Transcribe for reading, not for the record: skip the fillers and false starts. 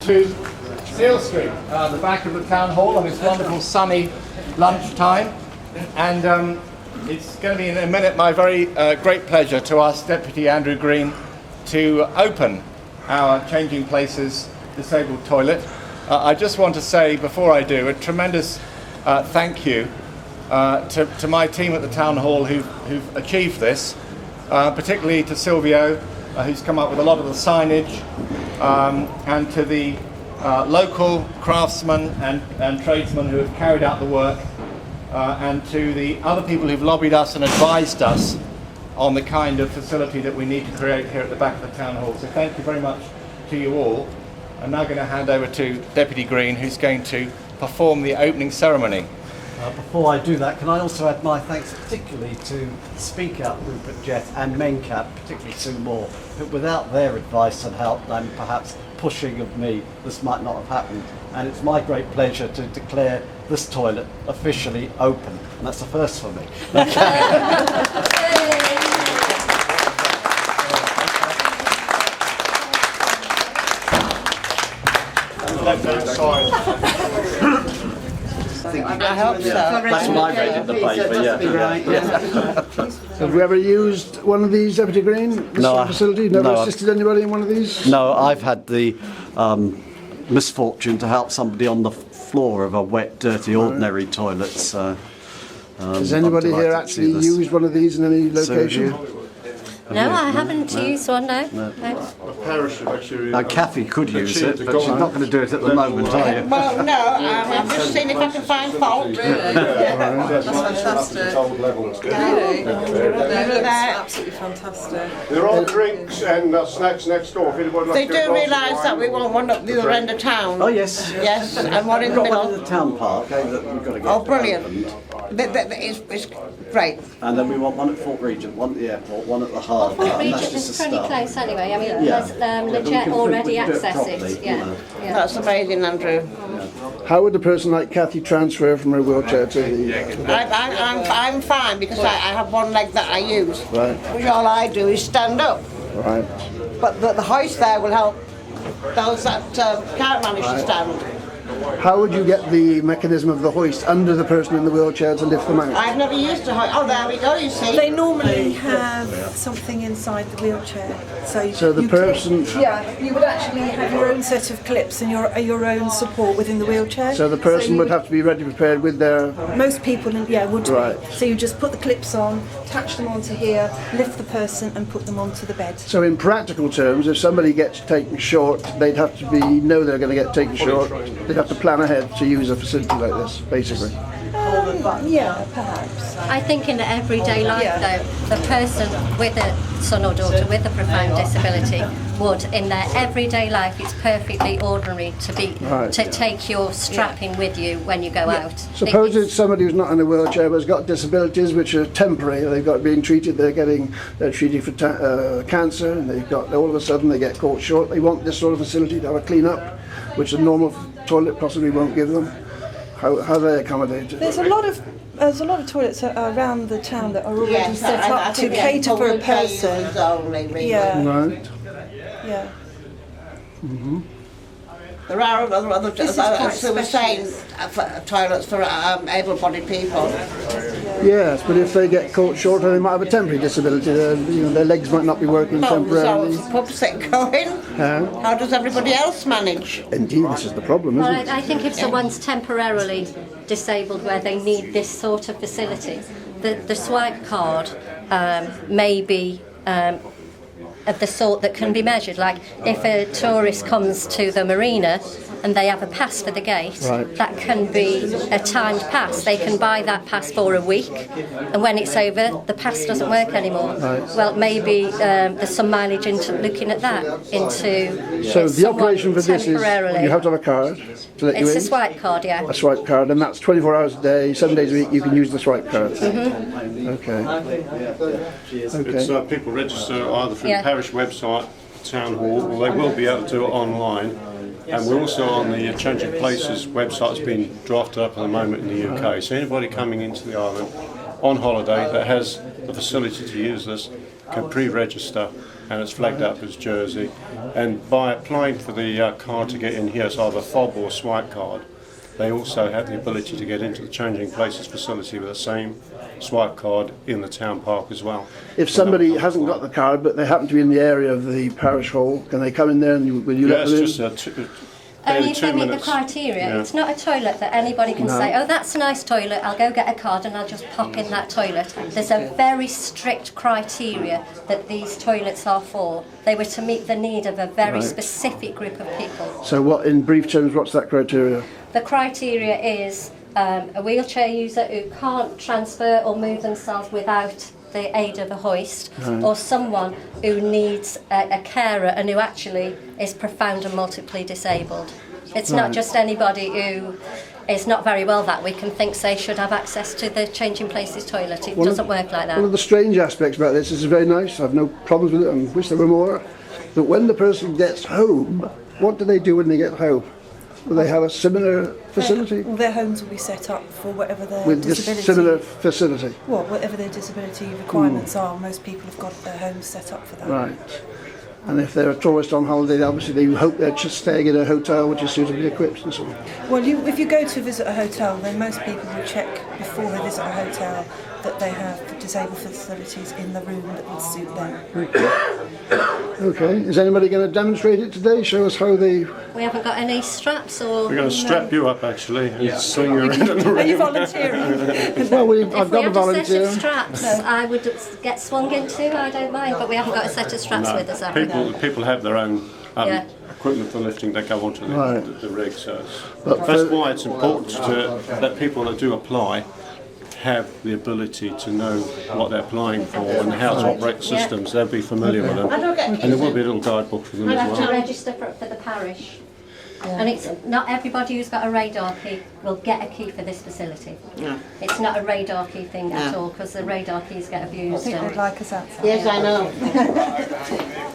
to Seal Street, the back of the town hall on this wonderful sunny lunchtime, and it's going to be in a minute my very great pleasure to ask Deputy Andrew Green to open our Changing Places disabled toilet. I just want to say before I do a tremendous thank you to my team at the town hall who've achieved this, particularly to Silvio, who's come up with a lot of the signage, and to the local craftsmen and tradesmen who have carried out the work, and to the other people who've lobbied us and advised us on the kind of facility that we need to create here at the back of the town hall. So thank you very much to you all. I'm now going to hand over to Deputy Green, who's going to perform the opening ceremony. Before I do that, can I also add my thanks particularly to Speak Up, Rupert Jett, and Mencap, particularly Sue Moore, who without their advice and help and perhaps pushing of me, this might not have happened. And it's my great pleasure to declare this toilet officially open. And that's the first for me. I hope so. That's what I read in the paper, yeah. Have you ever used one of these, Deputy Green? This sort of facility? Never assisted anybody in one of these? No, I've had the misfortune to help somebody on the floor of a wet, dirty, ordinary toilet. Has anybody here actually used one of these in any location? No, I haven't used one, no. Now, Kathy could use it, but she's not going to do it at the moment, are you? Well, no, I'm just seeing if I can find fault. Really? That's fantastic. Really? That's absolutely fantastic. There are drinks and snacks next door. If anybody They do realise that we want one at the other end of town. Oh, yes. Yes, and one in the We've got one in middle. the town park, that we've got to get. Oh, brilliant. opened. It's great. And then we want one at Fort Regent, one at the airport, one at the harbour. Fort and that's Regent just is a pretty start. close anyway. I mean, Yeah. there's But we Legit can already do it access properly, it. Yeah. you know. Yeah. That's amazing, Andrew. How would a person like Kathy transfer from her wheelchair to the... I'm fine because I have one leg that I use. Right. Which all I do is stand up. Right. But the hoist there will help those that can't manage to stand. How would you get the mechanism of the hoist under the person in the wheelchair to lift them out? I've never used a hoist. Oh, there we go, you see. They normally have something inside the wheelchair. So the person... Yeah, you would actually have your own set of clips and your own support within the wheelchair. So the person would have to be ready prepared with their... Most people, would Right. be. So you just put the clips on, attach them onto here, lift the person and put them onto the bed. So in practical terms, if somebody gets taken short, they'd have to know they're going to get taken short. They'd have to plan ahead to use a facility like this, basically. Yeah, perhaps. I think in everyday life, though, the person with a son or daughter with a profound disability would, in their everyday life, it's perfectly ordinary to be to take your strapping with you when you go out. Suppose it's somebody who's not in a wheelchair but has got disabilities which are temporary. They've got being treated. They're treated for cancer, and they've got all of a sudden they get caught short. They want this sort of facility to have a clean up, which a normal toilet possibly won't give them. How they accommodated? There's a lot of toilets around the town that are already set up to cater for a person. Yeah. Right. Yeah. Mm-hmm. There are other as we were saying, toilets for able-bodied people. Yes, but if they get caught short, they might have a temporary disability. Their legs might not be working temporarily. So pub set going. How does everybody else manage? Indeed, this is the problem, isn't it? I think if someone's temporarily disabled where they need this sort of facility, the swipe card may be of the sort that can be measured. Like if a tourist comes to the marina and they have a pass for the gate, that can be a timed pass. They can buy that pass for a week, and when it's over, the pass doesn't work anymore. Well, maybe there's some mileage into looking at that. So the operation for this is you have to have a card to let you in. It's a swipe card, yeah. A swipe card, and that's 24 hours a day, 7 days a week. You can use the swipe card. It's people register either through the parish website, town hall, or they will be able to do it online. And we're also on the Changing Places website that's been drafted up at the moment in the UK. So anybody coming into the island on holiday that has the facility to use this can pre-register and it's flagged up as Jersey. And by applying for the card to get in here, it's either fob or swipe card, they also have the ability to get into the changing places facility with the same swipe card in the town park as well. If somebody hasn't got the card but they happen to be in the area of the parish hall, can they come in there and will you Yeah, let it's them in? just Only if two they meet the minutes. criteria. Yeah. It's not a toilet that anybody can say, oh, that's a nice toilet, I'll go get a card and I'll just pop in that toilet. There's a very strict criteria that these toilets are for. They were to meet the need of a very specific group of people. So what, in brief terms, what's that criteria? The criteria is a wheelchair user who can't transfer or move themselves without the aid of a hoist, or someone who needs a carer and who actually is profound and multiply disabled. It's not just anybody who is not very well that week and thinks they should have access to the changing places toilet. It doesn't work like One of that. the strange aspects about this is very nice, I've no problems with it and wish there were more, but when the person gets home, what do they do when they get home? Will they have a similar facility? Well, their homes will be set up for whatever their With this disability. similar facility? Well, whatever their disability requirements are, most people have got their homes set up for that. Right. And if they're a tourist on holiday, obviously they hope they're just staying in a hotel which is suitably equipped and so on. Well, if you go to visit a hotel, then most people will check before they visit a hotel that they have disabled facilities in the room that would suit them. Okay, is anybody going to demonstrate it today? Show us how they... We haven't got any straps or... We're going to strap you up actually and swing you around in the Are you room. volunteering? Well, If I've we got a had a set volunteer. of straps, I would get swung in too, I don't mind, but we haven't got a set of straps with us, have we? People have their own Yeah. equipment for lifting that go onto Right. the rig, so But that's for- why it's important to let people that do apply have the ability to know what they're applying for and how to operate the systems. They'll be familiar with them. And there will be a little guidebook for them You as have to well. register for the parish. And it's not everybody who's got a radar key will get a key for this facility. No. It's not a radar key thing at No. all because the radar keys get I abused. think And they'd like us outside. Yes, I know.